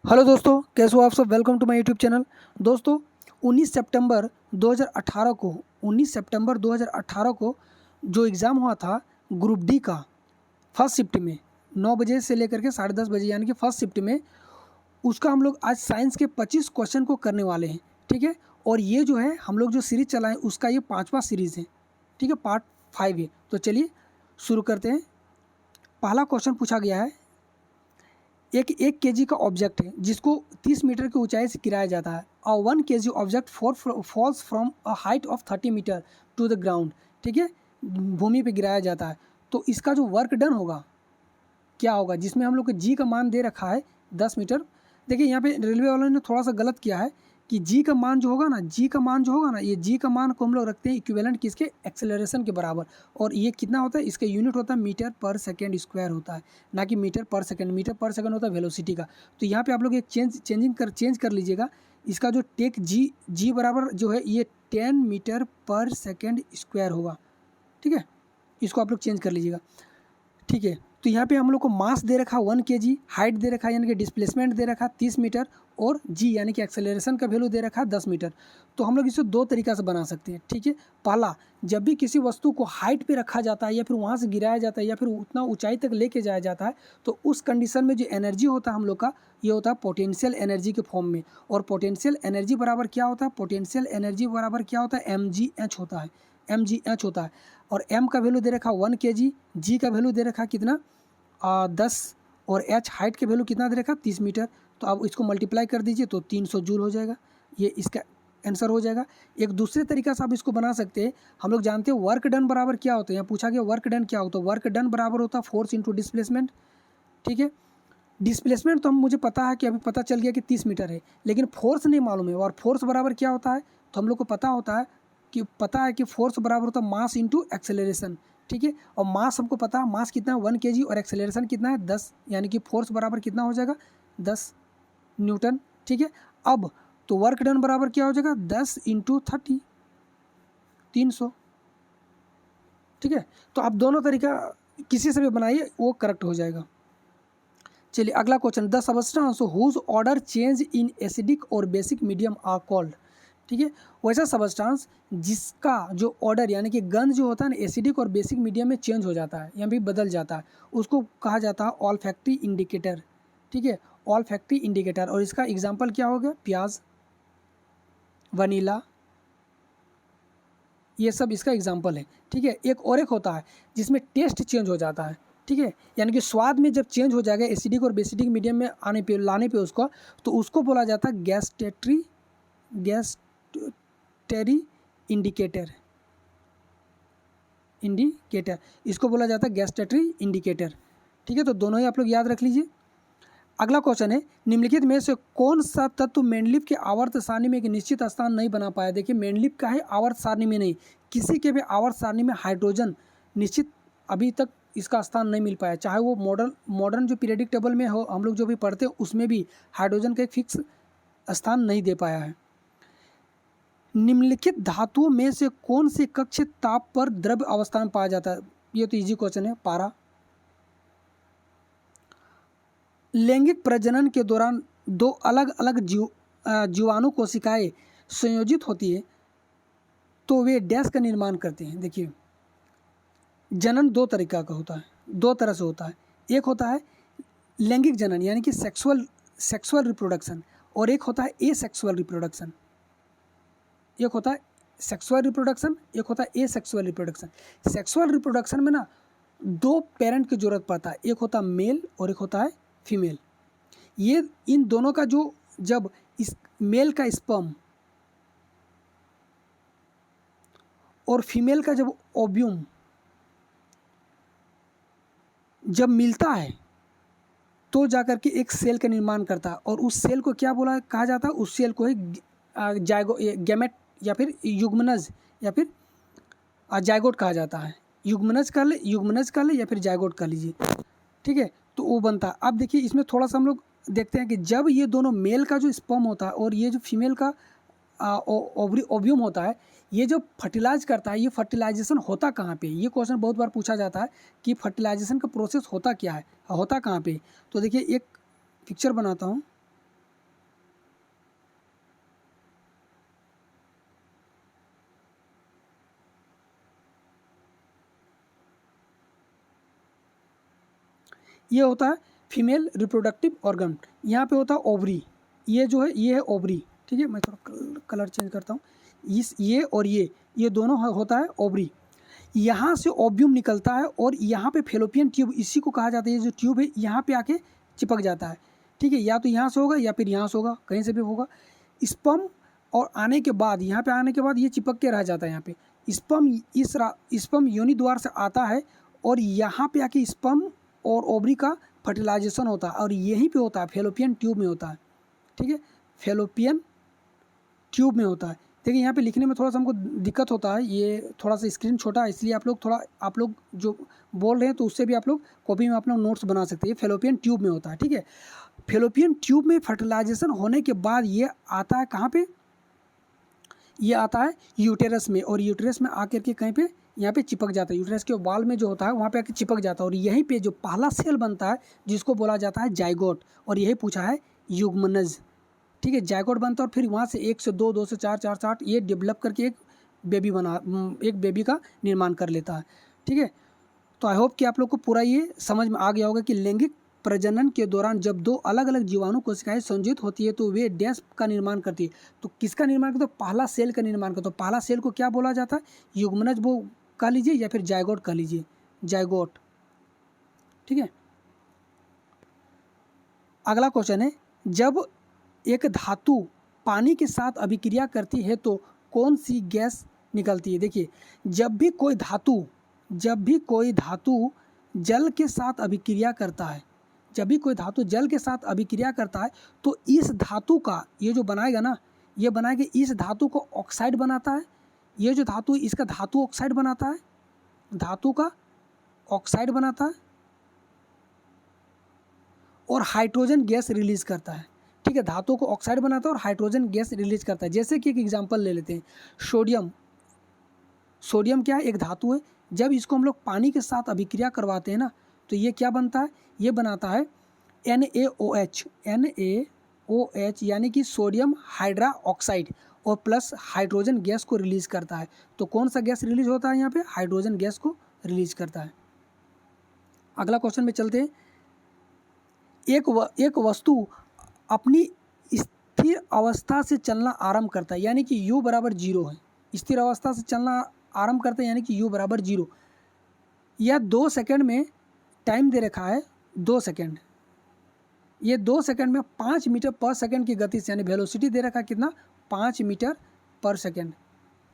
Hello दोस्तों, कैसे हो आप सब। Welcome to my YouTube channel. दोस्तों 19 सितंबर 2018 को 19 सितंबर 2018 को जो एग्ज़ाम हुआ था ग्रुप डी का फर्स्ट शिफ्ट में 9 बजे से लेकर के 10:30 बजे यानी कि फर्स्ट शिफ्ट में, उसका हम लोग आज साइंस के 25 क्वेश्चन को करने वाले हैं। ठीक है, और ये जो है हम लोग जो सीरीज़ चलाएं उसका ये 5वां सीरीज़ है। ठीक है, पार्ट 5 है। तो चलिए शुरू करते हैं। पहला क्वेश्चन पूछा गया है, एक केजी का ऑब्जेक्ट है जिसको 30 मीटर की ऊंचाई से गिराया जाता है। और 1 KG object falls from a height of 30 metre to the ground. ठीक है, भूमि पे गिराया जाता है। तो इसका जो वर्क डन होगा क्या होगा, जिसमें हम लोग को जी का मान दे रखा है 10 मीटर। देखिए यहाँ पे रेलवे वालों ने थोड़ा सा गलत किया है कि जी का मान जो होगा ना, ये जी का मान को हम लोग रखते हैं इक्विवेलेंट किसके, एक्सेलरेशन के बराबर। और ये कितना होता है, इसका यूनिट होता है मीटर पर सेकेंड स्क्वायर होता है, ना कि मीटर पर सेकेंड। मीटर पर सेकेंड होता है वेलोसिटी का। तो यहाँ पे आप लोग एक चेंज कर लीजिएगा। इसका जो टेक जी बराबर जो है ये 10 मीटर पर सेकेंड स्क्वायर होगा। ठीक है, इसको आप लोग चेंज कर लीजिएगा। ठीक है, तो यहाँ पे हम लोग को मास दे रखा 1 केजी, हाइट दे रखा यानी कि डिस्प्लेसमेंट दे रखा 30 मीटर, और जी यानी कि एक्सेलरेशन का वैल्यू दे रखा 10 मीटर। तो हम लोग इसे दो तरीका से बना सकते हैं। ठीक है, पहला, जब भी किसी वस्तु को हाइट पे रखा जाता है या फिर वहाँ से गिराया जाता है या फिर उतना ऊंचाई तक लेके जाया जाता है, तो उस कंडीशन में जो एनर्जी होता है हम लोग का, ये होता है पोटेंशियल एनर्जी के फॉर्म में। और पोटेंशियल एनर्जी बराबर क्या होता है, पोटेंशियल एनर्जी बराबर क्या होता है, mgh होता है। mgh होता है। और m का वैल्यू दे रखा 1 केजी, जी का वैल्यू दे रखा कितना 10, और h हाइट के वैल्यू कितना दे रखा 30 मीटर। तो अब इसको मल्टीप्लाई कर दीजिए तो 300 जूल हो जाएगा। ये इसका आंसर हो जाएगा। एक दूसरे तरीका से आप इसको बना सकते हैं। हम लोग जानते हैं वर्क डन बराबर क्या होता है। यहाँ पूछा गया वर्क डन क्या होता है। वर्क डन बराबर होता है फोर्स इंटू डिस्प्लेसमेंट। ठीक है, डिस्प्लेसमेंट तो हम मुझे पता है कि अभी पता चल गया कि 30 मीटर है, लेकिन फोर्स नहीं मालूम है। और फोर्स बराबर क्या होता है, तो हम लोग को पता है कि फोर्स बराबर होता है मास इंटू एक्सेलरेशन। ठीक है, और मास हमको पता है, मास कितना है 1 केजी, और एक्सेलरेशन कितना है 10, यानी कि फोर्स बराबर कितना हो जाएगा 10 न्यूटन। ठीक है, अब तो वर्क डन बराबर क्या हो जाएगा 10 इंटू 30, 300। ठीक है, तो आप दोनों तरीका किसी से भी बनाइए, वो करेक्ट हो जाएगा। चलिए अगला question, the substance whose order change in acidic और बेसिक मीडियम आर कॉल्ड। ठीक है, वैसा सबस्टेंस जिसका जो ऑर्डर यानी कि गंध जो होता है ना, एसिडिक और बेसिक मीडियम में चेंज हो जाता है या भी बदल जाता है, उसको कहा जाता है ऑल्फैक्टरी इंडिकेटर। ठीक है, ऑल्फैक्टरी इंडिकेटर। और इसका एग्जांपल क्या हो गया, प्याज, वनीला, ये सब इसका एग्जाम्पल है। ठीक है, एक होता है जिसमें टेस्ट चेंज हो जाता है। ठीक है, यानी कि स्वाद में जब चेंज हो जाएगा एसिडिक और बेसिडिक मीडियम में लाने पे उसको, तो उसको बोला जाता है गैस्टेटरी इंडिकेटर। इसको बोला जाता है गैस्टेटरी इंडिकेटर। ठीक है, तो दोनों ही आप लोग याद रख लीजिए। अगला क्वेश्चन है, निम्नलिखित में से कौन सा तत्व मेंडलीव के आवर्त सारणी में एक निश्चित स्थान नहीं बना पाया। देखिए मेंडलीव का है आवर्त सारणी में नहीं, किसी के भी आवर्त सारणी में हाइड्रोजन निश्चित अभी तक इसका स्थान नहीं मिल पाया। चाहे वो मॉडर्न जो पीरियडिक टेबल में हो, हम लोग जो भी पढ़ते हैं उसमें भी हाइड्रोजन का एक फिक्स स्थान नहीं दे पाया है। निम्नलिखित धातुओं में से कौन से कक्ष ताप पर द्रव्य अवस्था में पाया जाता है। ये तो इजी क्वेश्चन है, पारा। लैंगिक प्रजनन के दौरान दो अलग अलग जीवाणु कोशिकाएं संयोजित होती है तो वे डैश का निर्माण करते हैं। देखिए जनन दो तरीका का होता है, दो तरह से होता है। एक होता है लैंगिक जनन यानी कि सेक्सुअल रिप्रोडक्शन, और एक होता है एसेक्सुअल रिप्रोडक्शन। एक होता है सेक्सुअल रिप्रोडक्शन, एक होता है एसेक्सुअल रिप्रोडक्शन। सेक्सुअल रिप्रोडक्शन में ना दो पेरेंट की जरूरत पड़ता है, एक होता है मेल और एक होता है फीमेल। ये इन दोनों का जो जब इस मेल का स्पर्म और फीमेल का जब ओव्यूम जब मिलता है तो जाकर के एक सेल का निर्माण करता है, और उस सेल को क्या कहा जाता है, उस सेल को ही गैमेट या फिर युग्मनज या फिर जायगोट कहा जाता है। युग्मनज कर ले या फिर जायगोट कर लीजिए। ठीक है, तो वो बनता है। अब देखिए इसमें थोड़ा सा हम लोग देखते हैं कि जब ये दोनों मेल का जो स्पर्म होता है और ये जो फीमेल का ओव्यूम होता है, ये जो फर्टिलाइज करता है, ये फर्टिलाइजेशन होता कहाँ पे। ये क्वेश्चन बहुत बार पूछा जाता है कि फर्टिलाइजेशन का प्रोसेस होता क्या है, होता कहाँ पे। तो देखिए एक पिक्चर बनाता हूँ। ये होता है फीमेल रिप्रोडक्टिव ऑर्गन, यहाँ पे होता है ओवरी, ये जो है ये है ओवरी, ठीक है। मैं थोड़ा कलर चेंज करता हूँ, इस ये और ये दोनों होता है ओवरी। यहाँ से ओव्यूम निकलता है और यहाँ पे फेलोपियन ट्यूब, इसी को कहा जाता है, ये जो ट्यूब है यहाँ पे आके चिपक जाता है, ठीक है। या तो यहाँ से होगा या फिर यहाँ से होगा, कहीं से भी होगा। स्पर्म और आने के बाद, यहाँ पे आने के बाद ये चिपक के रह जाता है यहाँ पे। स्पर्म योनि द्वार से आता है और यहाँ पे आके स्पर्म और ओवरी का फर्टिलाइजेशन होता है और यहीं पे होता है, फेलोपियन ट्यूब में होता है, ठीक है, फेलोपियन ट्यूब में होता है। देखिए यहाँ पे लिखने में थोड़ा सा हमको दिक्कत होता है, ये थोड़ा सा स्क्रीन छोटा है, इसलिए आप लोग जो बोल रहे हैं तो उससे भी आप लोग कॉपी में अपना नोट्स बना सकते हैं। फेलोपियन ट्यूब में होता है, ठीक है। फेलोपियन ट्यूब में फर्टिलाइजेशन होने के बाद ये आता है कहाँ पे, ये आता है यूटेरस में, और यूटेरस में आकर के कहीं पे यहाँ पे चिपक जाता है, यूटेरस के वाल में जो होता है वहाँ पे आके चिपक जाता है और यहीं पे जो पहला सेल बनता है जिसको बोला जाता है जाइगोट, और यही पूछा है युग्मनज, ठीक है। जाइगोट बनता है और फिर वहाँ से 1 से 2, 2 से 4, 4 से 8 ये डेवलप करके एक बेबी का निर्माण कर लेता है, ठीक है। तो आई होप कि आप लोग को पूरा ये समझ में आ गया होगा कि लैंगिक प्रजनन के दौरान जब दो अलग अलग जीवाणु कोशिकाएं संयोजित होती है तो वे डैश का निर्माण करती है। तो किसका निर्माण करता है, पहला सेल का निर्माण करता है। तो पहला सेल को क्या बोला जाता है, युग्मनज वो कह लीजिए या फिर जाइगोट कह लीजिए, जाइगोट, ठीक है। अगला क्वेश्चन है, जब एक धातु पानी के साथ अभिक्रिया करती है तो कौन सी गैस निकलती है। देखिए जब भी कोई धातु जल के साथ अभिक्रिया करता है, जब भी कोई धातु जल के साथ अभिक्रिया करता है तो इस धातु का ये जो बनाएगा ना, ये बनाएगा इस धातु को ऑक्साइड बनाता है। ये जो धातु इसका धातु ऑक्साइड बनाता है, धातु का ऑक्साइड बनाता है और हाइड्रोजन गैस रिलीज करता है, ठीक है। धातु को ऑक्साइड बनाता है और हाइड्रोजन गैस रिलीज करता है। जैसे कि एक एग्जांपल ले लेते हैं, सोडियम क्या है, एक धातु है। जब इसको हम लोग पानी के साथ अभिक्रिया करवाते हैं ना तो ये क्या बनता है, ये बनाता है NaOH, यानी कि सोडियम हाइड्रा ऑक्साइड, और प्लस हाइड्रोजन गैस को रिलीज करता है। तो कौन सा गैस रिलीज होता है यहाँ पे, हाइड्रोजन गैस को रिलीज करता है। अगला क्वेश्चन में चलते हैं, एक वस्तु अपनी स्थिर अवस्था से चलना आरंभ करता है, यानी कि U बराबर 0 है। स्थिर अवस्था से चलना आरंभ करते हैं यानी कि U बराबर 0, या 2 सेकंड में टाइम दे रखा है 2 सेकंड, ये 2 सेकंड में 5 मीटर पर सेकंड की गति से, यानी वेलोसिटी दे रखा है कितना, 5 मीटर पर सेकंड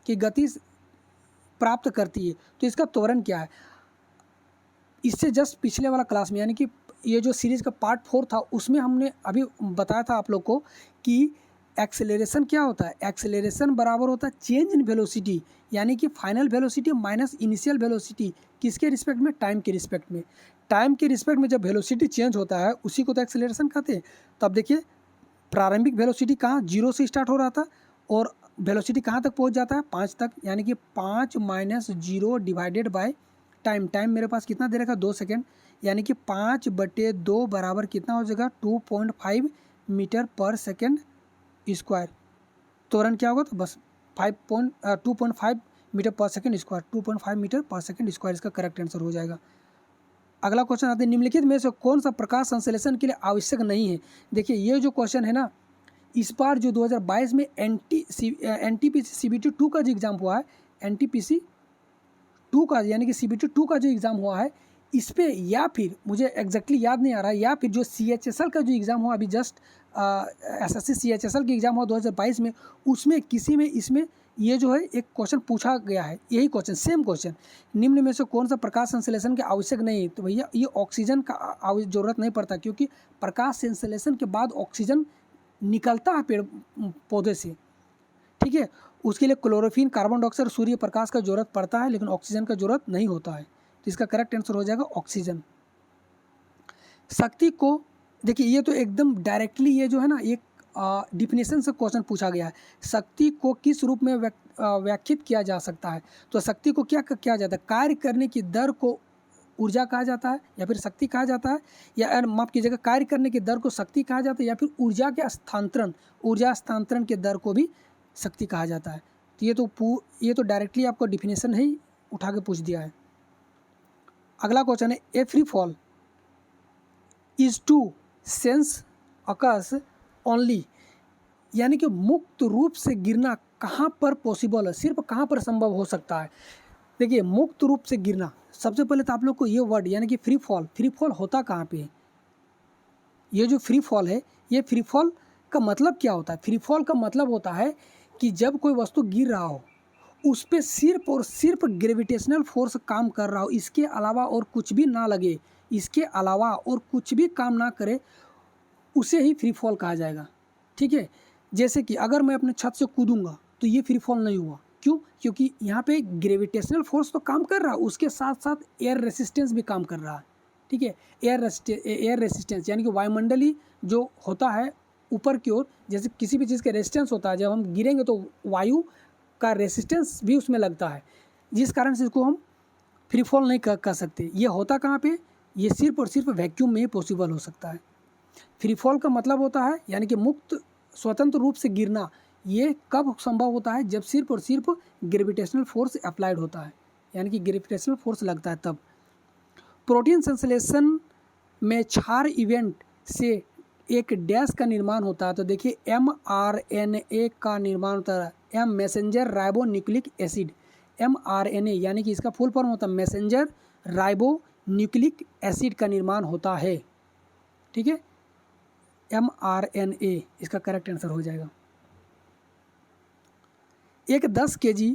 की गति प्राप्त करती है। तो इसका त्वरण क्या है, इससे जस्ट पिछले वाला क्लास में, यानी कि ये जो सीरीज़ का पार्ट 4 था उसमें हमने अभी बताया था आप लोग को कि एक्सेलरेशन क्या होता है। एक्सेलरेशन बराबर होता है चेंज इन वेलोसिटी, यानी कि final velocity minus initial velocity, किसके रिस्पेक्ट में, टाइम के रिस्पेक्ट में। टाइम के रिस्पेक्ट में जब वेलोसिटी चेंज होता है उसी को तो एक्सेलरेशन कहते हैं। तब देखिए प्रारंभिक वेलोसिटी कहाँ 0 से स्टार्ट हो रहा था और वेलोसिटी कहाँ तक पहुँच जाता है, 5 तक, यानी कि 5 minus 0 divided by time. Time मेरे पास कितना दे रखा, 2 सेकेंड, यानी कि 5/2 बराबर कितना हो जाएगा, 2.5 मीटर पर सेकेंड स्क्वायर। त्वरण क्या होगा, तो बस 2.5 मीटर पर सेकेंड स्क्वायर, 2.5 मीटर पर सेकेंड स्क्वायर इसका करेक्ट आंसर हो जाएगा। अगला क्वेश्चन आते हैं, निम्नलिखित में से कौन सा प्रकाश संश्लेषण के लिए आवश्यक नहीं है। देखिए ये जो क्वेश्चन है ना, इस बार जो 2022 में NTPC CBT 2 का जो एग्ज़ाम हुआ है, NTPC 2 का यानी कि CBT 2 का जो एग्ज़ाम हुआ है इस पर, या फिर मुझे एग्जैक्टली याद नहीं आ रहा है, या फिर जो CHSL का जो एग्ज़ाम हुआ अभी जस्ट SSC CHSL का एग्ज़ाम हुआ 2022 में, उसमें किसी में इसमें ये जो है एक क्वेश्चन पूछा गया है, यही क्वेश्चन, सेम क्वेश्चन, निम्न में से कौन सा प्रकाश संश्लेषण के आवश्यक नहीं है। तो भैया ये ऑक्सीजन का ज़रूरत नहीं पड़ता, क्योंकि प्रकाश संश्लेषण के बाद ऑक्सीजन निकलता है पेड़ पौधे से, ठीक है। उसके लिए chlorophyll, carbon dioxide, Surya Prakash का जरूरत पड़ता है, लेकिन ऑक्सीजन का जरूरत नहीं होता है। तो इसका करेक्ट आंसर हो जाएगा ऑक्सीजन। शक्ति को देखिए, ये तो एकदम डायरेक्टली ये जो है ना एक डिफिनेशन से क्वेश्चन पूछा गया है, शक्ति को किस रूप में व्याख्यात किया जा सकता है। तो शक्ति को क्या किया जाता है, कार्य करने की दर को ऊर्जा कहा जाता है या फिर शक्ति कहा जाता है, या माफ कीजिएगा, कार्य करने की दर को शक्ति कहा जाता है, या फिर ऊर्जा स्थानांतरण के दर को भी शक्ति कहा जाता है। तो ये तो डायरेक्टली आपको डिफिनेशन ही उठा के पूछ दिया है। अगला क्वेश्चन है, a free fall is to sense occurs only, यानी कि मुक्त रूप से गिरना कहाँ पर पॉसिबल है, सिर्फ कहाँ पर संभव हो सकता है। देखिए मुक्त रूप से गिरना, सबसे पहले तो आप लोग को ये वर्ड यानी कि फ्री फॉल होता कहाँ पे है। ये जो फ्री फॉल है, ये फ्री फॉल का मतलब क्या होता है? फ्री फॉल का मतलब होता है कि जब कोई वस्तु गिर रहा हो उस पर सिर्फ और सिर्फ ग्रेविटेशनल फोर्स काम कर रहा हो, इसके अलावा और कुछ भी ना लगे, इसके अलावा और कुछ भी काम ना करे, उसे ही फ्री फॉल कहा जाएगा। ठीक है, जैसे कि अगर मैं अपने छत से कूदूंगा तो ये फ्री फॉल नहीं हुआ। क्यों? क्योंकि यहाँ पे ग्रेविटेशनल फोर्स तो काम कर रहा है, उसके साथ साथ एयर रेसिस्टेंस भी काम कर रहा है। ठीक है, एयर रेसिस्टेंस यानी कि वायुमंडली जो होता है ऊपर की ओर, जैसे किसी भी चीज़ का रेजिस्टेंस होता है, जब हम गिरेंगे तो वायु का रेसिस्टेंस भी उसमें लगता है, जिस कारण से इसको हम फ्री फॉल नहीं कर सकते। ये होता कहाँ पे? ये सिर्फ और सिर्फ वैक्यूम में ही पॉसिबल हो सकता है। फ्री फॉल का मतलब होता है यानी कि मुक्त स्वतंत्र रूप से गिरना। ये कब संभव होता है? जब सिर्फ और सिर्फ ग्रेविटेशनल फोर्स अप्लाइड होता है, यानी कि ग्रेविटेशनल फोर्स लगता है तब। प्रोटीन संश्लेषण में क्षार इवेंट से एक डैश का निर्माण होता है। तो देखिए mRNA का निर्माण होता है, M messenger ribonucleic acid. mRNA यानी कि इसका फुल फॉर्म होता है मैसेंजर राइबो न्यूक्लिक एसिड का निर्माण होता है। ठीक है, mRNA इसका करेक्ट आंसर हो जाएगा। एक 10 kg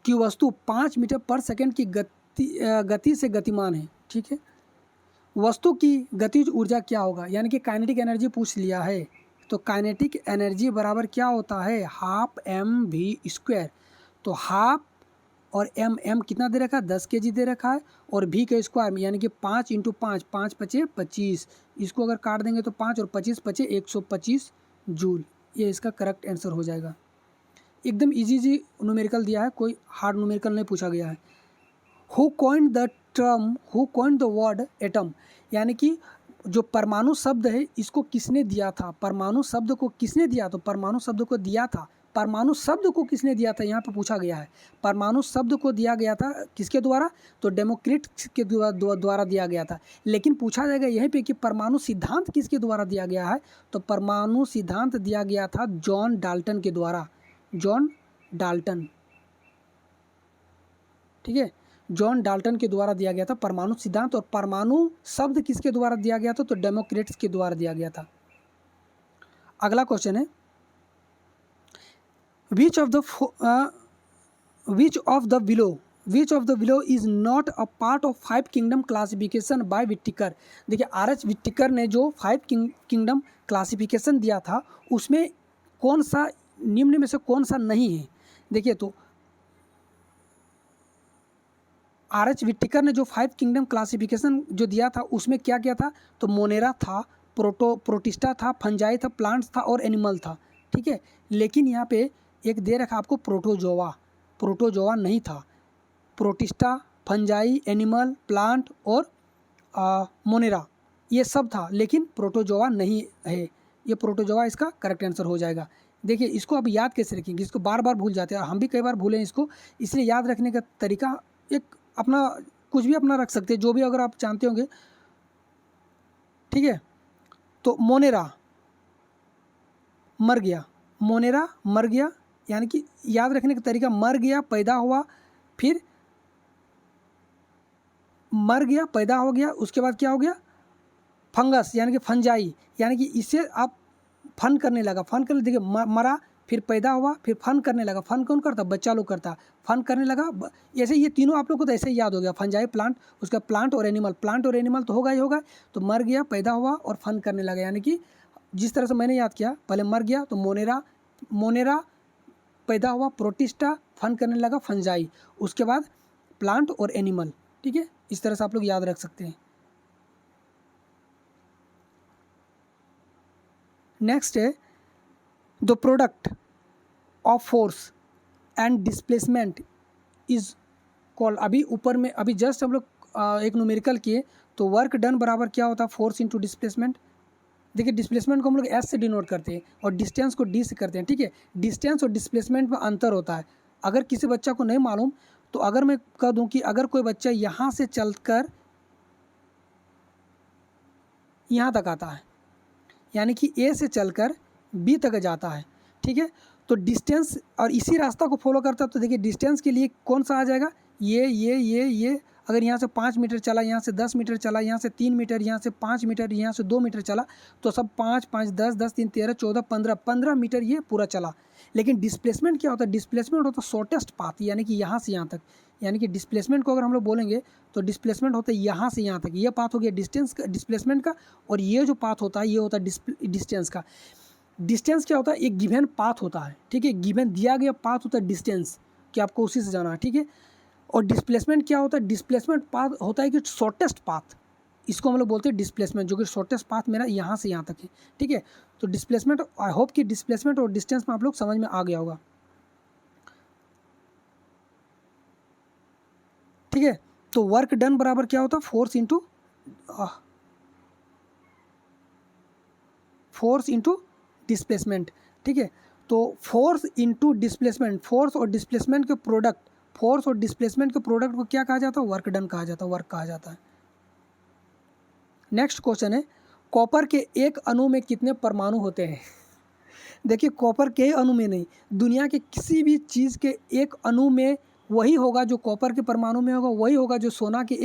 की वस्तु 5 मीटर पर सेकंड की गति से गतिमान है। ठीक है, वस्तु की गतिज ऊर्जा क्या होगा, यानी कि काइनेटिक एनर्जी पूछ लिया है। तो काइनेटिक एनर्जी बराबर क्या होता है? Half mv²। तो हाफ और एम कितना दे रखा है? 10 kg दे रखा है, और v का स्क्वायर यानी कि 5 × 5, 5 × 5 = 25। इसको अगर काट देंगे तो 5 और 25 = 125 जूल। ये इसका करेक्ट आंसर हो जाएगा। एकदम इजी न्यूमेरिकल दिया है, कोई हार्ड न्यूमेरिकल नहीं पूछा गया है। Who coined the word atom, यानी कि जो परमाणु शब्द है इसको किसने दिया था? परमाणु शब्द को किसने दिया? तो परमाणु शब्द को दिया था, परमाणु शब्द को किसने दिया था यहाँ पे पूछा गया है। परमाणु शब्द को दिया गया था किसके द्वारा? तो डेमोक्रिटस के द्वारा दिया गया था। लेकिन पूछा जाएगा यहीं पे कि परमाणु सिद्धांत किसके द्वारा दिया गया है? तो परमाणु सिद्धांत दिया गया था जॉन डाल्टन के द्वारा, जॉन डाल्टन। ठीक है, जॉन डाल्टन के द्वारा दिया गया था परमाणु सिद्धांत। और परमाणु शब्द किसके द्वारा दिया गया था? तो डेमोक्रिटस के द्वारा दिया गया था। अगला क्वेश्चन है, which of the below is not a part of 5 kingdom classification by Whittaker। देखिए आर.एच. विट्टिकर ने जो 5 किंगडम क्लासिफिकेशन दिया था उसमें कौन सा निम्न में से कौन सा नहीं है? देखिए तो आर.एच. विट्टिकर ने जो 5 किंगडम क्लासिफिकेशन जो दिया था उसमें क्या क्या था? तो मोनेरा था, प्रोटिस्टा था, फंजाई था, प्लांट्स था और एनिमल था। ठीक है, लेकिन यहाँ पे एक दे रखा आपको प्रोटोजोआ नहीं था। प्रोटिस्टा, फंजाई, एनिमल, प्लांट और मोनेरा ये सब था, लेकिन प्रोटोजोआ नहीं है। ये प्रोटोजोआ इसका करेक्ट आंसर हो जाएगा। देखिए इसको अब याद कैसे रखेंगे? इसको बार बार भूल जाते हैं, हम भी कई बार भूलें इसको, इसलिए याद रखने का तरीका एक अपना कुछ भी अपना रख सकते हैं, जो भी अगर आप जानते होंगे। ठीक है, तो मोनेरा मर गया, मोनेरा मर गया, यानी कि याद रखने का तरीका मर गया, पैदा हुआ, फिर मर गया, पैदा हो गया, उसके बाद क्या हो गया? फंगस यानी कि फंजाई, यानी कि इससे आप फन करने लगा, फन करने, देखिए मरा, फिर पैदा हुआ, फिर फन करने लगा। फन कौन करता? बच्चा लोग करता। फन करने लगा, ऐसे ये तीनों आप लोग को तो ऐसे ही याद हो गया, फंजाई, प्लांट, उसका प्लांट और एनिमल तो होगा ही होगा। तो मर गया, पैदा हुआ और फन करने लगा, यानी कि जिस तरह से मैंने याद किया, पहले मर गया तो मोनेरा पैदा हुआ, प्रोटिस्टा फन करने लगा, फंजाई, उसके बाद प्लांट और एनिमल। ठीक है, इस तरह से आप लोग याद रख सकते हैं। नेक्स्ट है the product of force and displacement is called. अभी ऊपर में अभी जस्ट हम लोग एक न्यूमेरिकल किए, तो वर्क डन बराबर क्या होता है? Force into displacement. देखिए डिस्प्लेसमेंट को हम लोग एस से डिनोट करते हैं और डिस्टेंस को डी से करते हैं। ठीक है, डिस्टेंस और डिस्प्लेसमेंट में अंतर होता है। अगर किसी बच्चा को नहीं मालूम तो अगर मैं कह दूं कि अगर कोई बच्चा यहाँ से चलकर यहाँ तक आता है, यानी कि ए से चलकर बी तक जाता है। ठीक है, तो डिस्टेंस और इसी रास्ता को फॉलो करता है। तो देखिए डिस्टेंस के लिए कौन सा आ जाएगा, ये अगर यहाँ से 5 मीटर चला, यहाँ से 10 मीटर चला, यहाँ से 3 मीटर, यहाँ से 5 मीटर, यहाँ से 2 मीटर चला, तो सब 5 5 10 10 3 13 14 15 मीटर ये पूरा चला। लेकिन डिस्प्लेसमेंट क्या होता है, डिस्प्लेसमेंट होता है शॉर्टेस्ट पाथ, यानी कि यहाँ से यहाँ तक। यानी कि डिस्प्लेसमेंट को अगर हम लोग बोलेंगे तो डिस्प्लेसमेंट होता है यहाँ से यहाँ तक, ये पाथ हो गया डिस्टेंस का, डिस्प्लेसमेंट का। और ये जो पाथ होता है ये होता है डिस्टेंस का। डिस्टेंस क्या होता है, एक गिवन पाथ होता है। ठीक है, गिवन दिया गया पाथ होता है डिस्टेंस, कि आपको उसी से जाना है। ठीक है, और डिस्प्लेसमेंट क्या होता है, डिस्प्लेसमेंट पाथ होता है कि शॉर्टेस्ट पाथ, इसको हम लोग बोलते हैं डिस्प्लेसमेंट, जो कि शॉर्टेस्ट पाथ मेरा यहाँ से यहाँ तक है। ठीक है, तो डिस्प्लेसमेंट, आई होप कि डिस्प्लेसमेंट और डिस्टेंस में आप लोग समझ में आ गया होगा। ठीक है, तो वर्क डन बराबर क्या होता है, फोर्स इंटू डिस्प्लेसमेंट। ठीक है, तो फोर्स इंटू डिस्प्लेसमेंट, फोर्स और डिस्प्लेसमेंट के प्रोडक्ट, फोर्स और डिस्प्लेसमेंट के प्रोडक्ट को क्या कहा जाता है, वर्क डन कहा जाता है, वर्क कहा जाता है। नेक्स्ट क्वेश्चन है, कॉपर के एक अणु में कितने परमाणु होते हैं। देखिए कॉपर के अणु में नहीं, दुनिया के किसी भी चीज़ के एक अणु में वही होगा जो कॉपर के परमाणु में होगा, वही होगा जो सोना के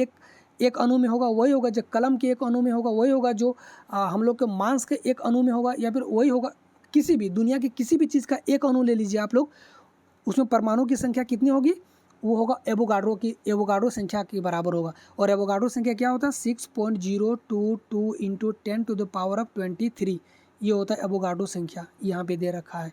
एक अणु में होगा, वही होगा जो कलम के एक अणु में होगा, वही होगा जो हम लोग के मांस के एक अणु में होगा, या फिर वही होगा किसी भी दुनिया की किसी भी चीज़ का एक अणु ले लीजिए आप लोग, उसमें परमाणु की संख्या कितनी होगी, वो होगा एवोगाड्रो संख्या के बराबर होगा। और एवोगाड्रो संख्या क्या होता है, 6.022 इंटू 10⁻23, ये होता है एवोगाड्रो संख्या, यहाँ पे दे रखा है।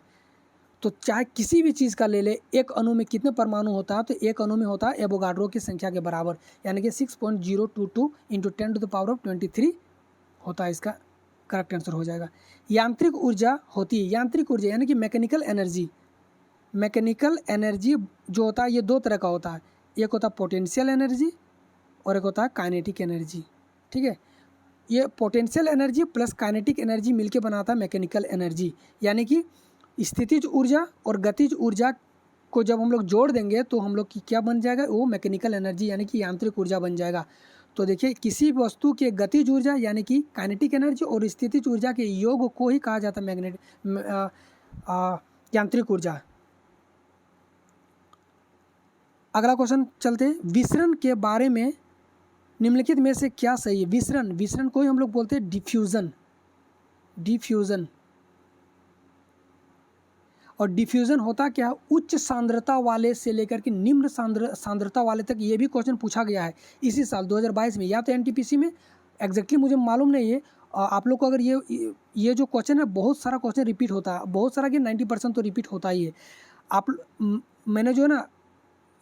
तो चाहे किसी भी चीज़ का ले ले, एक अणु में कितने परमाणु होता है, तो एक अणु में होता है एवोगाड्रो की संख्या के बराबर, यानी कि 6.022 इंटू 10⁻23 होता है, इसका करेक्ट आंसर हो जाएगा। यांत्रिक ऊर्जा होती है, यांत्रिक ऊर्जा यानी कि मैकेनिकल एनर्जी। मैकेनिकल एनर्जी जो होता है ये दो तरह का होता है, एक होता है पोटेंशियल एनर्जी और एक होता है काइनेटिक एनर्जी। ठीक है, ये potential energy plus kinetic energy मिलके बनाता है मैकेनिकल एनर्जी, यानी कि स्थितिज ऊर्जा और गतिज ऊर्जा को जब हम लोग जोड़ देंगे तो हम लोग की क्या बन जाएगा, वो मैकेनिकल एनर्जी यानी कि यांत्रिक ऊर्जा बन जाएगा। तो देखिए किसी वस्तु के गतिज ऊर्जा यानी कि काइनेटिक एनर्जी और स्थितिज ऊर्जा के योग को ही कहा जाता है यांत्रिक ऊर्जा। अगला क्वेश्चन चलते हैं, विसरण के बारे में निम्नलिखित में से क्या सही है। विसरण को ही हम लोग बोलते हैं डिफ्यूजन। और डिफ्यूजन होता क्या है, उच्च सांद्रता वाले से लेकर के निम्न सांद्रता वाले तक। ये भी क्वेश्चन पूछा गया है इसी साल 2022 में, या तो एनटीपीसी में, एग्जैक्टली मुझे मालूम नहीं है। आप लोग को अगर ये जो क्वेश्चन है, बहुत सारा क्वेश्चन रिपीट होता है, बहुत सारा कि 90% तो रिपीट होता ही है। मैंने जो है ना,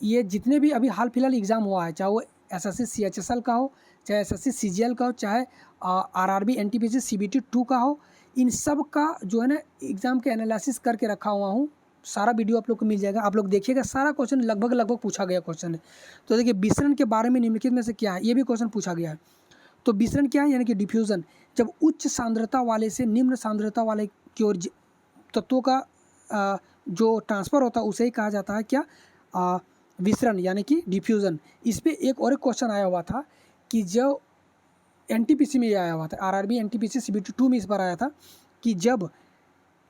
ये जितने भी अभी हाल फिलहाल एग्ज़ाम हुआ है, चाहे वो एसएससी सीएचएसएल का हो, चाहे एसएससी सीजीएल का हो, चाहे आरआरबी एनटीपीसी सीबीटी 2 का हो, इन सब का जो है ना एग्ज़ाम के एनालिसिस करके रखा हुआ हूँ। सारा वीडियो आप लोग को मिल जाएगा, आप लोग देखिएगा, सारा क्वेश्चन लगभग पूछा गया क्वेश्चन है। तो देखिए विसरण के बारे में निम्नलिखित में से क्या है, ये भी क्वेश्चन पूछा गया है। तो विसरण क्या है, यानी कि डिफ्यूज़न, जब उच्च सांद्रता वाले से निम्न सांद्रता वाले की ओर तत्वों का जो ट्रांसफ़र होता है उसे ही कहा जाता है क्या, विसरण यानी कि डिफ्यूज़न। इस पर एक और क्वेश्चन आया हुआ था कि जो एनटीपीसी में आया हुआ था, आरआरबी एनटीपीसी सीबीटी 2 में इस बार आया था कि जब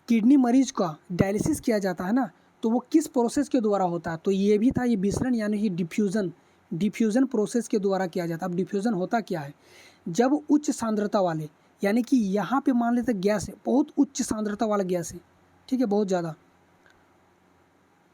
किडनी मरीज का डायलिसिस किया जाता है ना, तो वो किस प्रोसेस के द्वारा होता है। तो ये भी था, ये विसरण यानी कि डिफ्यूज़न प्रोसेस के द्वारा किया जाता है। अब डिफ्यूज़न होता क्या है, जब उच्च सांद्रता वाले, यानी कि यहाँ पे मान लेते गैस है, बहुत उच्च सांद्रता वाला गैस है, ठीक है, बहुत ज़्यादा,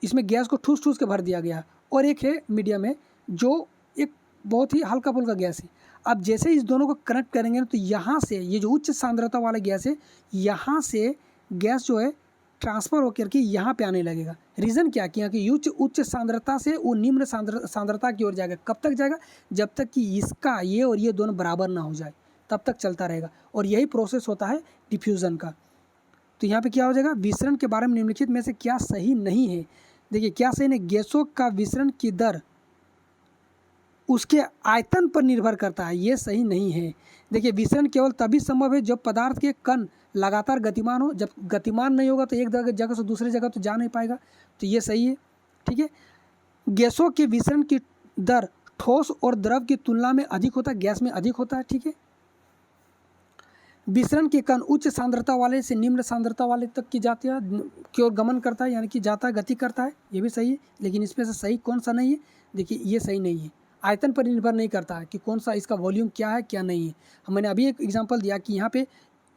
इसमें गैस को ठूस के भर दिया गया, और एक है मीडियम है जो एक बहुत ही हल्का फुल्का गैस है। अब जैसे इस दोनों को कनेक्ट करेंगे तो यहाँ से ये जो उच्च सांद्रता वाला गैस है, यहाँ से गैस जो है ट्रांसफ़र होकर के यहाँ पे आने लगेगा। रीज़न क्या, कि उच्च सांद्रता से वो निम्न सांद्रता की ओर जाएगा। कब तक जाएगा, जब तक कि इसका ये और ये दोनों बराबर ना हो जाए, तब तक चलता रहेगा। और यही प्रोसेस होता है डिफ्यूज़न का। तो यहाँ पे क्या हो जाएगा, विसरण के बारे में निम्नलिखित में से क्या सही नहीं है। देखिए क्या सही नहीं, गैसों का विसरण की दर उसके आयतन पर निर्भर करता है, ये सही नहीं है। देखिए विसरण केवल तभी संभव है जब पदार्थ के कण लगातार गतिमान हो, जब गतिमान नहीं होगा तो एक जगह से दूसरी जगह तो जा नहीं पाएगा, तो ये सही है। ठीक है, गैसों के विसरण की दर ठोस और द्रव की तुलना में अधिक होता है, गैस में अधिक होता है। ठीक है, विसरण के कण उच्च सांद्रता वाले से निम्न सांद्रता वाले तक की ओर गमन करता है, यानी कि जाता है, गति करता है। ये भी सही है, लेकिन इसमें से सही कौन सा नहीं है? देखिए ये सही नहीं है। आयतन पर निर्भर नहीं करता है कि कौन सा इसका वॉल्यूम क्या है क्या नहीं है। मैंने अभी एक एग्जांपल दिया कि यहाँ पे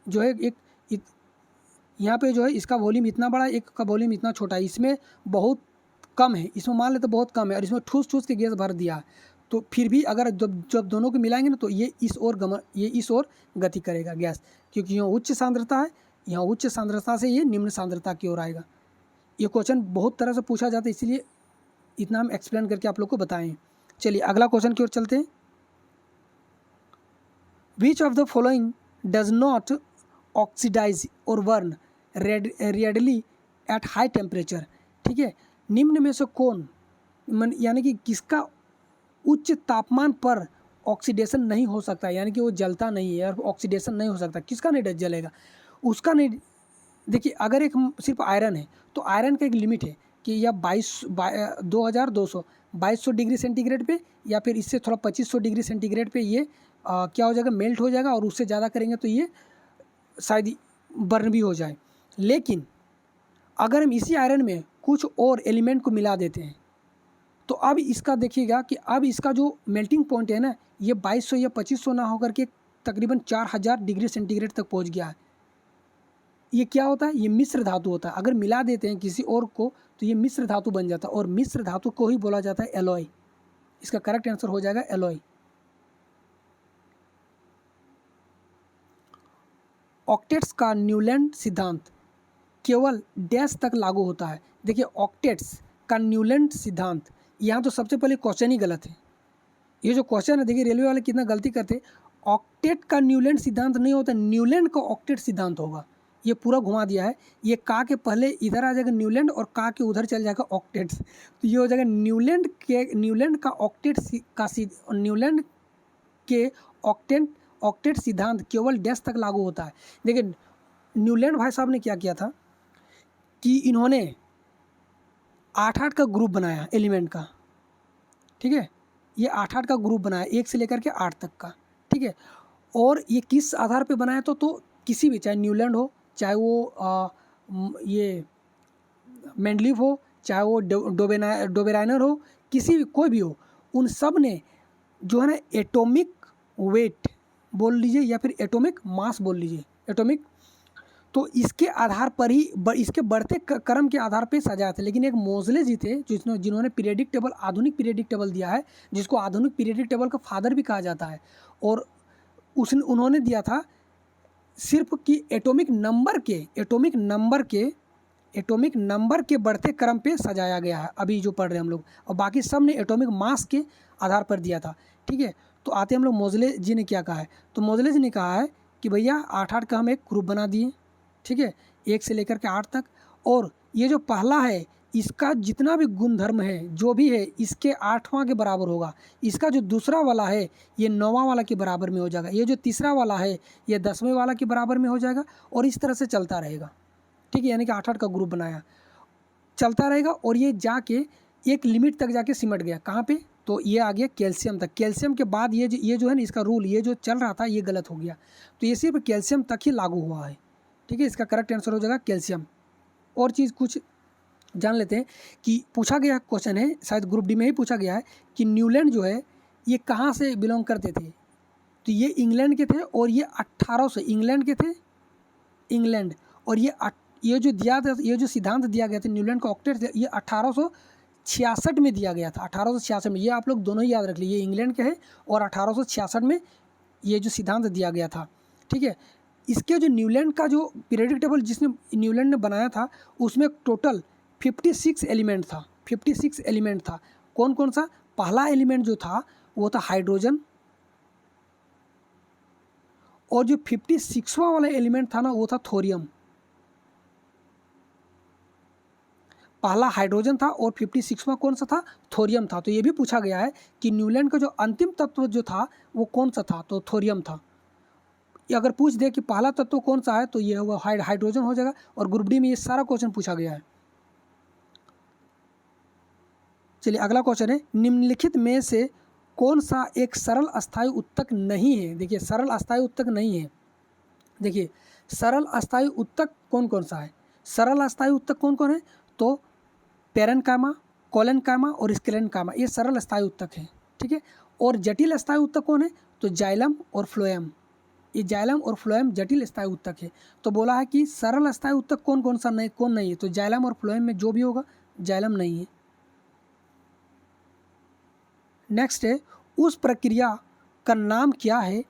जो है यहाँ पे जो है इसका वॉल्यूम इतना बड़ा है, एक का वॉल्यूम इतना छोटा है, इसमें बहुत कम है, इसमें मान लेते बहुत कम है, और इसमें ठूस ठूस के गैस भर दिया है, तो फिर भी अगर जब दोनों को मिलाएंगे ना तो ये इस ओर गति करेगा गैस, क्योंकि यहाँ उच्च सांद्रता है, यहाँ उच्च सांद्रता से ये निम्न सांद्रता की ओर आएगा। ये क्वेश्चन बहुत तरह से पूछा जाता है, इसलिए इतना हम एक्सप्लेन करके आप लोग को बताएं। चलिए अगला क्वेश्चन की ओर चलते हैं। Which of the following does not oxidize और burn readily at high temperature. ठीक है, निम्न में से कौन यानी कि किसका उच्च तापमान पर ऑक्सीडेशन नहीं हो सकता, यानी कि वो जलता नहीं है और ऑक्सीडेशन नहीं हो सकता, किसका नहीं जलेगा? उसका नहीं। देखिए अगर एक सिर्फ आयरन है तो आयरन का एक लिमिट है कि या 2200 डिग्री सेंटीग्रेड पे, या फिर इससे थोड़ा 2500 डिग्री सेंटीग्रेड पे ये क्या हो जाएगा, मेल्ट हो जाएगा, और उससे ज़्यादा करेंगे तो ये शायद बर्न भी हो जाए। लेकिन अगर हम इसी आयरन में कुछ और एलिमेंट को मिला देते हैं तो अब इसका देखिएगा कि अब इसका जो मेल्टिंग पॉइंट है ना, ये 2200 या 2500 ना होकर के तकरीबन 4000 डिग्री सेंटीग्रेड तक पहुंच गया है। ये क्या होता है? ये मिश्र धातु होता है। अगर मिला देते हैं किसी और को तो ये मिश्र धातु बन जाता है, और मिश्र धातु को ही बोला जाता है एलॉय। इसका करेक्ट आंसर हो जाएगा एलॉय। ऑक्टेट्स का न्यूलैंड सिद्धांत केवल डैश तक लागू होता है। देखिए ऑक्टेट्स का न्यूलैंड सिद्धांत, यहाँ तो सबसे पहले क्वेश्चन ही गलत है। ये जो क्वेश्चन है, देखिए रेलवे वाले कितना गलती करते। ऑक्टेट का न्यूलैंड सिद्धांत नहीं होता, न्यूलैंड का ऑक्टेट सिद्धांत होगा। ये पूरा घुमा दिया है। ये का के पहले इधर आ जाएगा न्यूलैंड, और का के उधर चल जाएगा ऑक्टेट्स, तो ये हो जाएगा न्यूलैंड का ऑक्टेट न्यूलैंड के ऑक्टेट सिद्धांत केवल डैश तक लागू होता है। देखिए न्यूलैंड भाई साहब ने क्या किया था कि इन्होंने 8-8 का ग्रुप बनाया एलिमेंट का। ठीक है, ये 8-8 का ग्रुप बनाया, 1 से लेकर के 8 तक का। ठीक है, और ये किस आधार पे बनाया? तो किसी भी, चाहे न्यूलैंड हो, चाहे वो ये मेंडलीव हो, चाहे वो डोबेराइनर हो, किसी भी कोई भी हो, उन सब ने जो है ना एटॉमिक वेट बोल लीजिए या फिर एटॉमिक मास बोल लीजिए, एटॉमिक, तो इसके आधार पर ही इसके बढ़ते क्रम के आधार पे सजाया था। लेकिन एक मोज़ले जी थे जिन्होंने पीरियडिक टेबल, आधुनिक पीरियडिक टेबल दिया है, जिसको आधुनिक पीरियडिक टेबल का फादर भी कहा जाता है, और उन्होंने दिया था सिर्फ कि एटॉमिक नंबर के बढ़ते क्रम पे सजाया गया है, अभी जो पढ़ रहे हैं हम लोग, और बाकी सब ने एटॉमिक मास के आधार पर दिया था। ठीक है, तो आते हम लोग मोज़ले जी ने क्या कहा है। तो मोज़ले जी ने कहा है कि भैया 8-8 का हम एक ग्रुप बना दिए। ठीक है, 1 से लेकर के 8 तक, और ये जो पहला है इसका जितना भी गुणधर्म है जो भी है इसके 8वां के बराबर होगा। इसका जो दूसरा वाला है ये 9वां वाला के बराबर में हो जाएगा। ये जो तीसरा वाला है ये 10वें वाला के बराबर में हो जाएगा, और इस तरह से चलता रहेगा। ठीक है, यानी कि 8-8 का ग्रुप बनाया, चलता रहेगा, और ये जाके एक लिमिट तक जाके सिमट गया। कहाँ पे? तो ये आ गया कैल्शियम तक। कैल्शियम के बाद ये जो है ना, इसका रूल ये जो चल रहा था ये गलत हो गया, तो ये सिर्फ कैल्शियम तक ही लागू हुआ है। ठीक है, इसका करेक्ट आंसर हो जाएगा कैल्शियम। और चीज़ कुछ जान लेते हैं कि पूछा गया क्वेश्चन है, शायद ग्रुप डी में ही पूछा गया है कि न्यूलैंड जो है ये कहाँ से बिलोंग करते थे। तो ये इंग्लैंड के थे, और ये 1800 इंग्लैंड के थे, इंग्लैंड, और ये जो दिया था, ये जो सिद्धांत दिया गया था न्यूलैंड का ऑक्टेट, ये 1866 में दिया गया था। 1866 में, ये आप लोग दोनों ही याद रख लीजिए, इंग्लैंड के है, और 1866 में ये जो सिद्धांत दिया गया था। ठीक है, इसके जो न्यूलैंड का जो पीरियडिक टेबल जिसने न्यूलैंड ने बनाया था उसमें टोटल 56 एलिमेंट था। 56 एलिमेंट था। कौन कौन सा? पहला एलिमेंट जो था वो था हाइड्रोजन, और जो 56वां वाला एलिमेंट था ना वो था थोरियम। पहला हाइड्रोजन था और 56वां कौन सा था? थोरियम था। तो ये भी पूछा गया है कि न्यूलैंड का जो अंतिम तत्व जो था वो कौन सा था? तो थोरियम था। अगर पूछ दे कि पहला तत्व कौन सा है तो ये हुआ हाइड्रोजन हो जाएगा, और ग्रुप डी में ये सारा क्वेश्चन पूछा गया है। चलिए अगला क्वेश्चन है, निम्नलिखित में से कौन सा एक सरल अस्थायी उत्तक नहीं है? देखिए सरल अस्थायी उत्तक नहीं है, देखिए सरल अस्थायी उत्तक कौन कौन सा है? सरल अस्थायी उत्तक कौन कौन है? तो पेरेन्काइमा, कोलेनकाइमा और स्क्लेरेन्काइमा, ये सरल अस्थायी उत्तक है, ठीक है। और जटिल अस्थायी उत्तक कौन है? तो जाइलम और फ्लोएम, ये जाइलम और फ्लोएम जटिल अस्थायी उत्तक है। तो बोला है कि सरल अस्थायी उत्तक कौन कौन सा नहीं, कौन नहीं है? तो जाइलम और फ्लोएम में जो भी होगा, जाइलम नहीं है। नेक्स्ट है, उस प्रक्रिया का नाम क्या है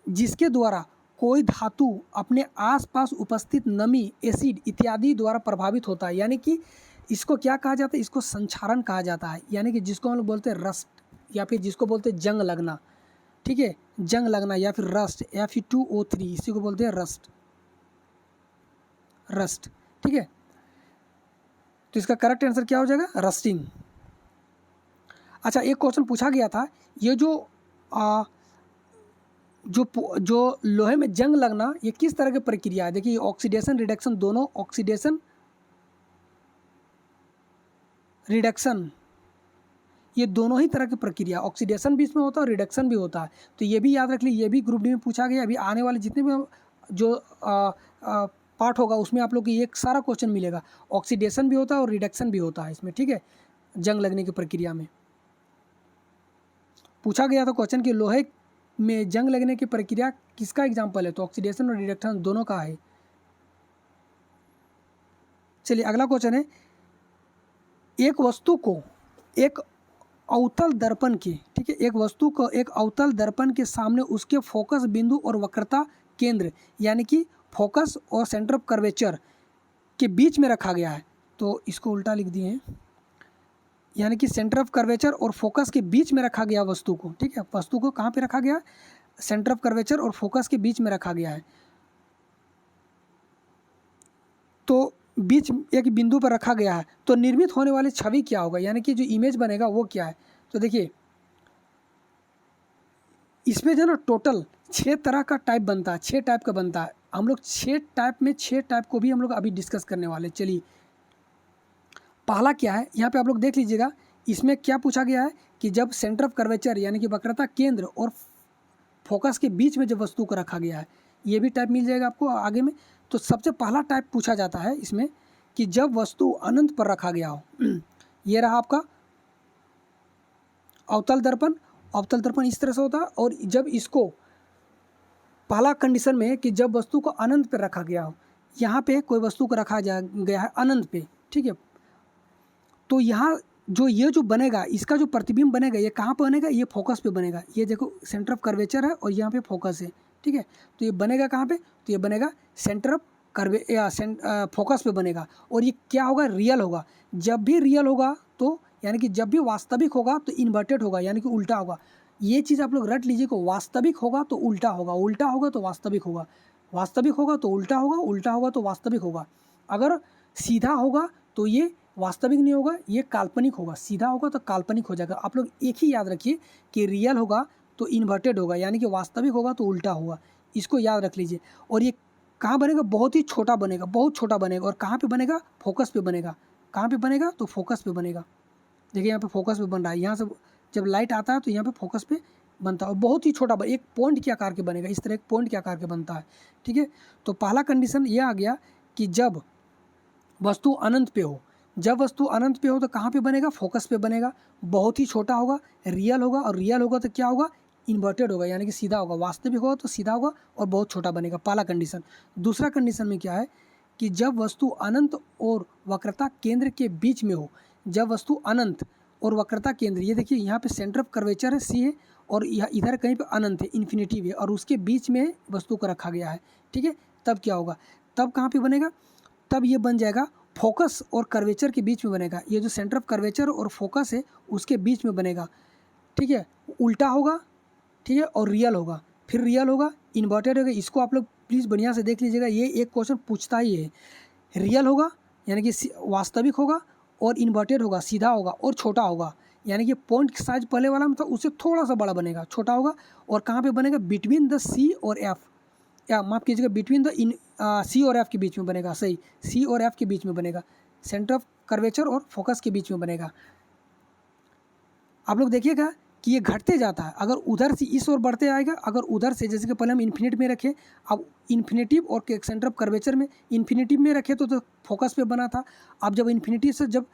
जिसके द्वारा कोई धातु अपने आसपास उपस्थित नमी, एसिड इत्यादि द्वारा प्रभावित होता है? यानी कि इसको क्या कहा जाता है? इसको संक्षारण कहा जाता है, यानी कि जिसको हम लोग बोलते हैं रस्ट, या फिर जिसको बोलते हैं जंग लगना, ठीक है, जंग लगना या फिर रस्ट, Fe2O3, इसी को बोलते हैं रस्ट, रस्ट, ठीक है। तो इसका करेक्ट आंसर क्या हो जाएगा? रस्टिंग। अच्छा, एक क्वेश्चन पूछा गया था, ये जो लोहे में जंग लगना, ये किस तरह की प्रक्रिया है? देखिए ऑक्सीडेशन रिडक्शन, दोनों ऑक्सीडेशन रिडक्शन, ये दोनों ही तरह की प्रक्रिया, ऑक्सीडेशन भी इसमें होता है और रिडक्शन भी होता है। तो ये भी याद रख लीजिए, ये भी ग्रुप डी में पूछा गया। अभी आने वाले जितने भी जो पार्ट होगा उसमें आप लोग को एक सारा क्वेश्चन मिलेगा, ऑक्सीडेशन भी होता है और रिडक्शन भी होता है इसमें, ठीक है। जंग लगने की प्रक्रिया में पूछा गया था क्वेश्चन कि लोहे में जंग लगने की प्रक्रिया किसका एग्जाम्पल है? तो ऑक्सीडेशन और रिडक्शन दोनों का है। चलिए अगला क्वेश्चन है, एक वस्तु को एक अवतल दर्पण के, ठीक है, एक वस्तु को एक अवतल दर्पण के सामने उसके फोकस बिंदु और वक्रता केंद्र, यानी कि फोकस और सेंटर ऑफ कर्वेचर के बीच में रखा गया है। तो इसको उल्टा लिख दिए हैं, यानी कि सेंटर ऑफ कर्वेचर और फोकस के बीच में रखा गया वस्तु को, ठीक है। वस्तु को कहाँ पे रखा गया? सेंटर ऑफ कर्वेचर और फोकस के बीच में रखा गया है। तो बीच एक बिंदु पर रखा गया है, तो निर्मित होने वाली छवि क्या होगा, यानी कि जो इमेज बनेगा वो क्या है? तो देखिए इसमें जो ना टोटल 6 तरह का टाइप बनता है, 6 टाइप का बनता है। हम लोग 6 टाइप को भी हम लोग अभी डिस्कस करने वाले। चलिए पहला क्या है, यहाँ पे आप लोग देख लीजिएगा, इसमें क्या पूछा गया है कि जब सेंटर ऑफ कर्वेचर यानी कि वक्रता केंद्र और फोकस के बीच में जब वस्तु को रखा गया है, ये भी टाइप मिल जाएगा आपको आगे में। तो सबसे पहला टाइप पूछा जाता है इसमें कि जब वस्तु अनंत पर रखा गया हो। ये रहा आपका अवतल दर्पण। अवतल दर्पण इस तरह से होता है, और जब इसको पहला कंडीशन में है कि जब वस्तु को अनंत पर रखा गया हो, यहाँ पे कोई वस्तु को रखा गया है अनंत पे, ठीक है। तो यहाँ ये जो बनेगा, इसका जो प्रतिबिंब बनेगा, ये कहाँ पर बनेगा? ये फोकस पे बनेगा। ये देखो सेंटर ऑफ कर्वेचर है और यहाँ पे फोकस है, ठीक है। तो ये बनेगा कहाँ पे? तो ये बनेगा सेंटर ऑफ फोकस पे बनेगा। और ये क्या होगा? रियल होगा। जब भी रियल होगा तो यानी कि जब भी वास्तविक होगा तो इन्वर्टेड होगा, यानी कि उल्टा होगा। ये चीज़ आप लोग रट लीजिए को, वास्तविक होगा तो उल्टा होगा, उल्टा होगा तो वास्तविक होगा, वास्तविक होगा तो उल्टा होगा, उल्टा होगा तो वास्तविक होगा। अगर सीधा होगा तो ये वास्तविक नहीं होगा, ये काल्पनिक होगा। सीधा होगा तो काल्पनिक हो जाएगा। आप लोग एक ही याद रखिए कि रियल होगा तो इन्वर्टेड होगा, यानी कि वास्तविक होगा तो उल्टा होगा। इसको याद रख लीजिए। और ये कहाँ बनेगा? बहुत ही छोटा बनेगा, बहुत छोटा बनेगा। और कहाँ पे बनेगा? फोकस पे बनेगा। कहाँ पे बनेगा? तो फोकस पे बनेगा। देखिए यहाँ पे फोकस पे बन रहा है। यहाँ से जब लाइट आता है तो यहाँ पे फोकस पे बनता है, और बहुत ही छोटा एक पॉइंट के आकार के बनेगा। इस तरह एक पॉइंट के आकार के बनता है, ठीक है। तो पहला कंडीशन ये आ गया कि जब वस्तु अनंत पे हो, जब वस्तु अनंत पे हो तो कहाँ पे बनेगा? फोकस पे बनेगा। बहुत ही छोटा होगा, रियल होगा, और रियल होगा तो क्या होगा? इन्वर्टेड होगा, यानी कि सीधा होगा। वास्तविक होगा तो सीधा होगा और बहुत छोटा बनेगा। पहला कंडीशन। दूसरा कंडीशन में क्या है कि जब वस्तु अनंत और वक्रता केंद्र के बीच में हो। जब वस्तु अनंत और वक्रता केंद्र, ये देखिए यहाँ पे सेंटर ऑफ कर्वेचर है सी है, और यहाँ इधर कहीं पे अनंत है, इन्फिनिटी है, और उसके बीच में वस्तु को रखा गया है, ठीक है। तब क्या होगा? तब कहाँ पे बनेगा? तब ये बन जाएगा फोकस और कर्वेचर के बीच में बनेगा। ये जो सेंटर ऑफ कर्वेचर और फोकस है उसके बीच में बनेगा, ठीक है। उल्टा होगा, ठीक है, और रियल होगा। फिर रियल होगा, इन्वर्टेड होगा। इसको आप लोग प्लीज़ बढ़िया से देख लीजिएगा, ये एक क्वेश्चन पूछता ही है। रियल होगा यानी कि वास्तविक होगा, और इन्वर्टेड होगा, सीधा होगा और छोटा होगा, यानी कि पॉइंट साइज पहले वाला मतलब उससे थोड़ा सा बड़ा बनेगा, छोटा होगा। और कहाँ पे बनेगा? बिटवीन द सी और एफ, या माफ़ कीजिएगा बिटवीन द सी और एफ के बीच में बनेगा। सही, सी और एफ के बीच में बनेगा। सेंटर ऑफ कर्वेचर और फोकस के बीच में बनेगा। आप लोग देखिएगा कि ये घटते जाता है। अगर उधर से इस ओर बढ़ते आएगा, अगर उधर से, जैसे कि पहले हम इन्फिनिट में रखे, अब इन्फिनेटिव और सेंटर ऑफ कर्वेचर में, इन्फिनेटिव में रखे तो फोकस पे बना था। अब जब इन्फिनिटी से जब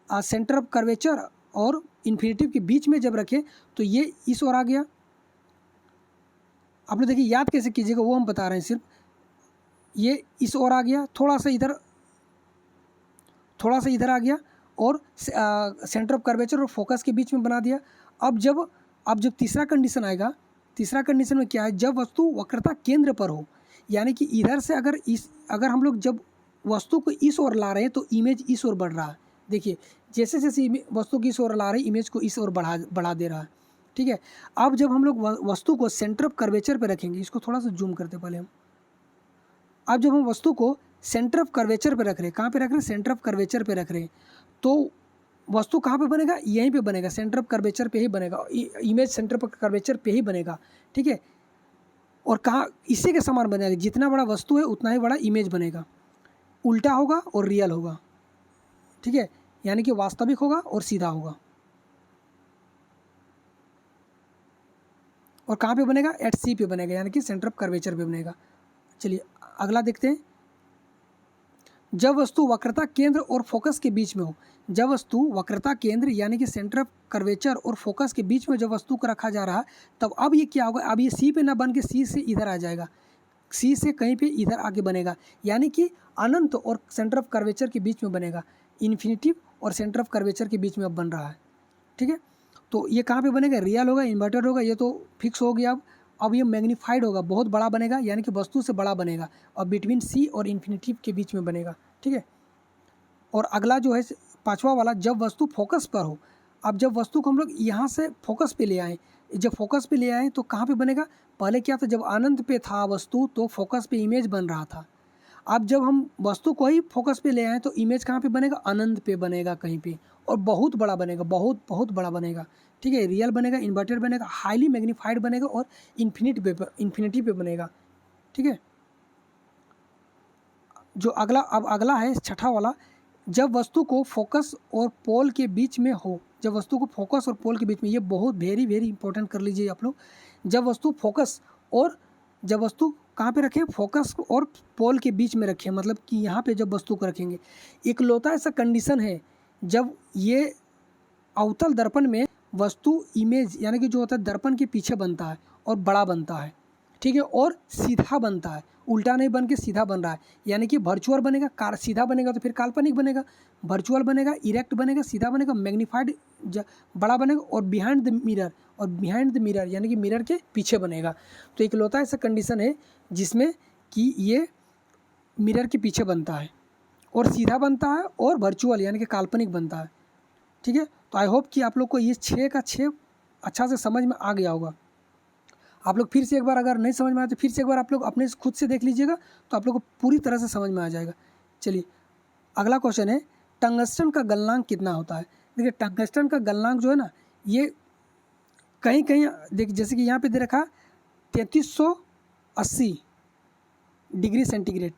सेंटर ऑफ कर्वेचर और इन्फिनेटिव के बीच में जब रखे तो ये इस ओर आ गया। आप लोग देखिए याद कैसे कीजिएगा वो हम बता रहे हैं। सिर्फ ये इस ओर आ गया, थोड़ा सा इधर आ गया और सेंटर ऑफ कर्वेचर और फोकस के बीच में बना दिया। अब जब तीसरा कंडीशन आएगा, तीसरा कंडीशन में क्या है, जब वस्तु वक्रता केंद्र पर हो, यानी कि इधर से अगर हम लोग जब वस्तु को इस ओर ला रहे हैं तो इमेज इस ओर बढ़ रहा है। देखिए जैसे जैसे वस्तु की इस ओर ला रहे हैं, इमेज को इस ओर बढ़ा दे रहा है। ठीक है, अब जब हम लोग वस्तु को सेंटर ऑफ कर्वेचर पे रखेंगे, इसको थोड़ा सा जूम करते पहले हम। अब जब हम वस्तु को सेंटर ऑफ कर्वेचर पे रख रहे हैं, कहाँ पे रख रहे हैं, सेंटर ऑफ कर्वेचर पे रख रहे हैं, तो वस्तु कहाँ पे बनेगा, यहीं पे बनेगा, सेंटर ऑफ कर्वेचर पे ही बनेगा, इमेज सेंटर ऑफ कर्वेचर पे ही बनेगा। ठीक है, और कहाँ इसी के समान बनेगा, जितना बड़ा वस्तु है उतना ही बड़ा इमेज बनेगा, उल्टा होगा और रियल होगा। ठीक है, यानी कि वास्तविक होगा और सीधा होगा। और कहाँ पे बनेगा, एट सी पे बनेगा, यानी कि सेंटर ऑफ कर्वेचर पे बनेगा। चलिए अगला देखते हैं। जब वस्तु वक्रता केंद्र और फोकस के बीच में हो, जब वस्तु वक्रता केंद्र यानी कि सेंटर ऑफ कर्वेचर और फोकस के बीच में जब वस्तु को रखा जा रहा है, तब अब ये क्या होगा, अब ये सी पे ना बन के सी से इधर आ जाएगा, सी से कहीं पे इधर आके बनेगा, यानी कि अनंत और सेंटर ऑफ कर्वेचर के बीच में बनेगा, इन्फिनिटिव और सेंटर ऑफ कर्वेचर के बीच में अब बन रहा है। ठीक है, तो ये कहाँ पे बनेगा, रियल होगा, इन्वर्टेड होगा, ये तो फिक्स हो गया। अब ये मैग्नीफाइड होगा, बहुत बड़ा बनेगा, यानी कि वस्तु से बड़ा बनेगा, और बिटवीन सी और इन्फिनिटिव के बीच में बनेगा। ठीक है, और अगला जो है पांचवा वाला, जब वस्तु फोकस पर हो। अब जब वस्तु को हम लोग यहाँ से फोकस पे ले आए, जब फोकस पे ले आए तो कहाँ पे बनेगा, पहले क्या था, जब अनंत पे था वस्तु तो फोकस पे इमेज बन रहा था। अब जब हम वस्तु को ही फोकस पे ले आए तो इमेज कहाँ पे बनेगा, अनंत पे बनेगा कहीं पे, और बहुत बड़ा बनेगा, बहुत बड़ा बनेगा। ठीक है, रियल बनेगा, इन्वर्टेड बनेगा, हाईली मैग्नीफाइड बनेगा, और इन्फिनिटी पे बनेगा। ठीक है, जो अगला है छठा वाला, जब वस्तु को फोकस और पोल के बीच में हो, जब वस्तु को फोकस और पोल के बीच में, ये बहुत वेरी इंपॉर्टेंट कर लीजिए आप लोग। जब वस्तु फोकस और जब वस्तु कहाँ पे रखें, फोकस और पोल के बीच में रखें, मतलब कि यहाँ पे जब वस्तु को रखेंगे, इकलौता ऐसा कंडीशन है जब ये अवतल दर्पण में वस्तु इमेज यानी कि जो होता है दर्पण के पीछे बनता है और बड़ा बनता है। ठीक है, और सीधा बनता है, उल्टा नहीं बन के सीधा बन रहा है, यानी कि वर्चुअल बनेगा, सीधा बनेगा तो फिर काल्पनिक बनेगा, वर्चुअल बनेगा, इरेक्ट बनेगा, सीधा बनेगा, मैग्नीफाइड बड़ा बनेगा, और बिहाइंड द मिरर यानी कि मिरर के पीछे बनेगा। तो इकलौता ऐसा कंडीशन है जिसमें कि ये मिरर के पीछे बनता है और सीधा बनता है और वर्चुअल यानी कि काल्पनिक बनता है। ठीक है, तो आई होप कि आप लोग को ये 6 का 6 अच्छा से समझ में आ गया होगा। आप लोग फिर से एक बार, अगर नहीं समझ में आया तो फिर से एक बार आप लोग अपने खुद से देख लीजिएगा, तो आप लोग को पूरी तरह से समझ में आ जाएगा। चलिए अगला क्वेश्चन है, टंगस्टन का गलनांक कितना होता है। देखिए टंगस्टन का गलनांक जो है ना, ये कहीं देखिए, जैसे कि यहाँ पे दे रखा 3380 डिग्री सेंटीग्रेड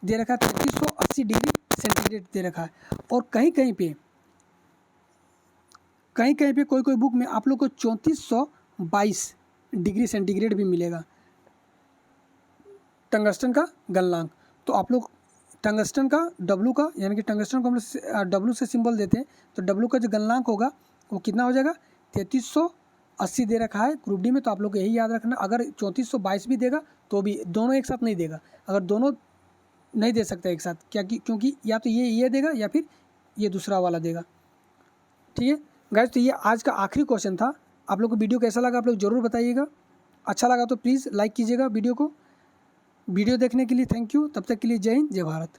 दे रखा है, 3380 डिग्री सेंटीग्रेड दे रखा है, और कहीं कहीं पे कोई बुक में आप लोग को 3422 डिग्री सेंटीग्रेड भी मिलेगा टंगस्टन का गलनांक। तो आप लोग टंगस्टन का डब्लू का, यानी कि टंगस्टन को हम लोग डब्लू से सिंबल देते हैं, तो डब्लू का जो गलनांक होगा वो कितना हो जाएगा, 3380 दे रखा है ग्रुप डी में। तो आप लोग को यही याद रखना, अगर 3422 भी देगा तो भी दोनों एक साथ नहीं देगा, अगर दोनों नहीं दे सकता एक साथ, क्या क्योंकि या तो ये देगा या फिर ये दूसरा वाला देगा। ठीक है गाइस, तो ये आज का आखिरी क्वेश्चन था। आप लोग को वीडियो कैसा लगा आप लोग ज़रूर बताइएगा, अच्छा लगा तो प्लीज़ लाइक कीजिएगा वीडियो को। वीडियो देखने के लिए थैंक यू, तब तक के लिए जय हिंद जय भारत।